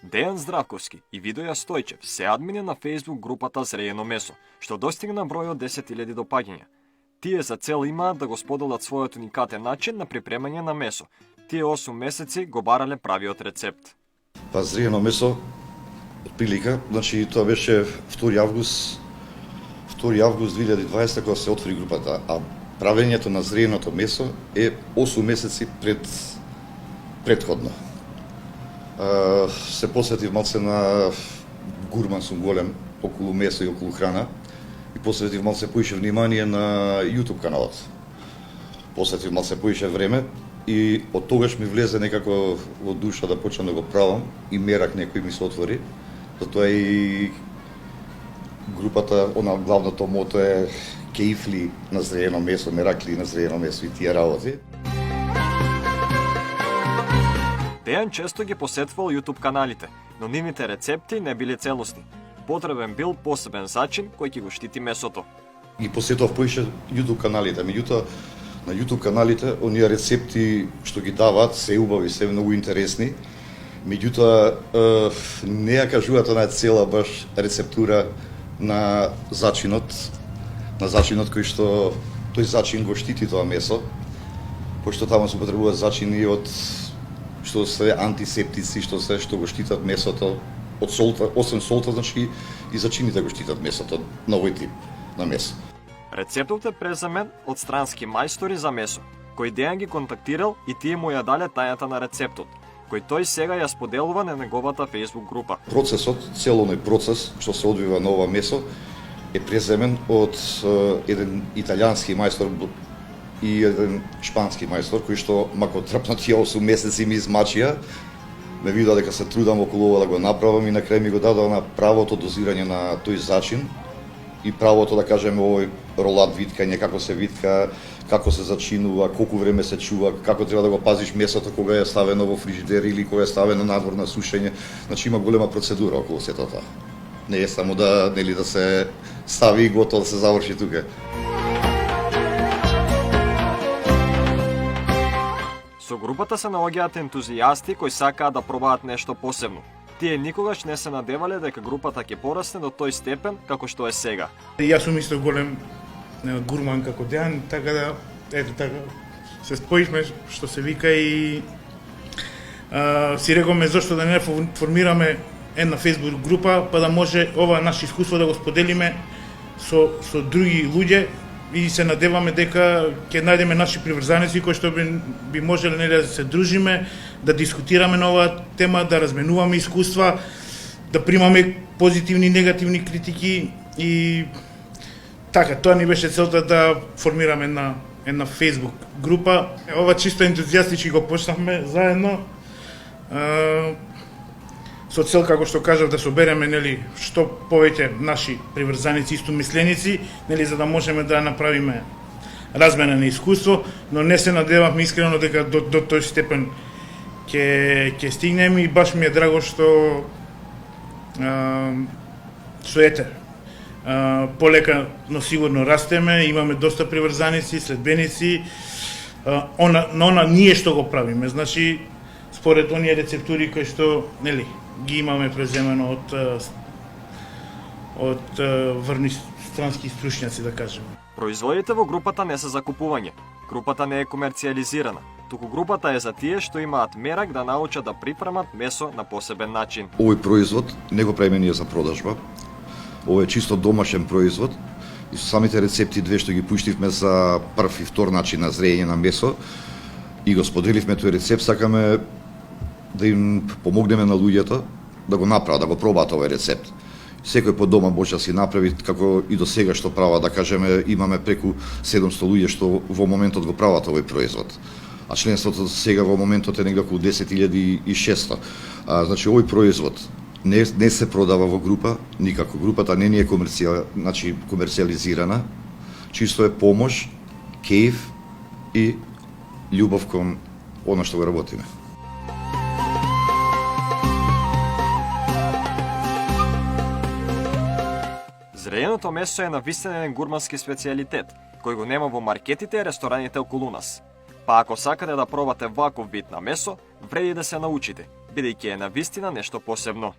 Дејан Здравковски и Видоја Стојчев се админи на Facebook групата Зреено месо, што достигна број од 10.000 допаѓања. Тие за цел имаат да го споделат својот уникатен начин на припремање на месо. Тие 8 месеци го барале правиот рецепт. Па зреено месо, прилика, значи тоа беше 2 август 2020 кога се отвори групата, а правењето на зрееното месо е 8 месеци предходно. Се посветив малце на гурман сум голем, околу месо и околу храна, и посветив малце поише внимание на YouTube каналот. Посветив малце поише време и од тогаш ми влезе некако во душа да почнам да го правам и мерак некој ми се отвори. Затоа и групата, главното мото е кеифли на зреено месо, меракли на зреено месо и тие работи. Дејан често ги посетувал YouTube каналите, но нивните рецепти не биле целосни. Потребен бил посебен зачин кој ќе го штити месото. Ги посетував поише YouTube каналите, меѓутоа на YouTube каналите оние рецепти што ги даваат се убави, се многу интересни. Меѓутоа не ја кажуваат онаа цела баш рецептура на зачинот кој што тој зачин го штити тоа месо, пошто таму се употребуваат зачини од што се антисептици, што го штитат месото од солта, освен солта, значи и зачините го штитат месото на овој тип на месо. Рецептот е преземен од странски мајстори за месо, кој Дејан ги контактирал и тие му ја дале тајната на рецептот, кој тој сега ја споделува на неговата Facebook група. Процесот, целоној процес што се одвива на ова месо е преземен од еден италијански мајстор и еден шпански мајстор кој што мако трпна тие 8 месеци ми измачија, ме вида дека се трудам околу ова да го направам и на крај ми го даде на правото дозирање на тој зачин и правото да кажеме овој ролат виткање, како се витка, како се зачинува, колку време се чува, како треба да го пазиш месото кога е ставено во фрижидер или кога е ставено надвор на сушење. Значи има голема процедура околу сето тоа. Не е само да се стави и готово да се заврши тука. Со групата се наоѓаат ентузијасти кои сакаат да пробаат нешто посебно. Тие никогаш не се надевале дека групата ќе порасне до тој степен како што е сега. Јас сум исто голем гурман како Дејан, така да ето така се споивме што се вика и си рековме зошто да не формираме една Facebook група па да може ова наше искуство да го споделиме со други луѓе и се надеваме дека ќе најдеме наши приврзаници кои што би можеле да се дружиме, да дискутираме на оваа тема, да разменуваме искуства, да примаме позитивни и негативни критики и така, тоа ни беше целта да формираме една Facebook група. Ова чисто ентузијастички го почнавме заедно. Со цел, како што кажав, да собереме што повеќе наши приврзаници, истомисленици, за да можеме да направиме размена на искуство, но не се надевавме искрено дека до тој степен ќе стигнеме и баш ми е драго што ете, полека, но сигурно растеме, имаме доста приврзаници, следбеници, на ние што го правиме, значи според оние рецептури кои што ги имаме преземено од врни странски стручњаци, да кажеме. Производите во групата не се закупување. Групата не е комерцијализирана, туку групата е за тие што имаат мерак да научат да припремат месо на посебен начин. Овој производ не го правиме ние за продажба. Ова е чисто домашен производ и со самите рецепти две што ги пуштивме за прв и втор начин на зреење на месо и го споделивме тој рецепт, сакаме да им помогнеме на луѓето да го направат, да го пробаат овој рецепт. Секој по дома може да си направи како и до сега што прават, да кажеме, имаме преку 700 луѓе што во моментот го прават овој производ. А членството сега во моментот е негде околу 10.600. Значи овој производ не се продава во група, никако. Групата не е комерцијализирана, чисто е помош, кејф и љубов кон она што го работиме. Зрееното месо е навистина еден гурмански специјалитет, кој го нема во маркетите и рестораните околу нас. Па ако сакате да пробате ваков вид на месо, вреди да се научите. бидејќи е навистина нешто посебно.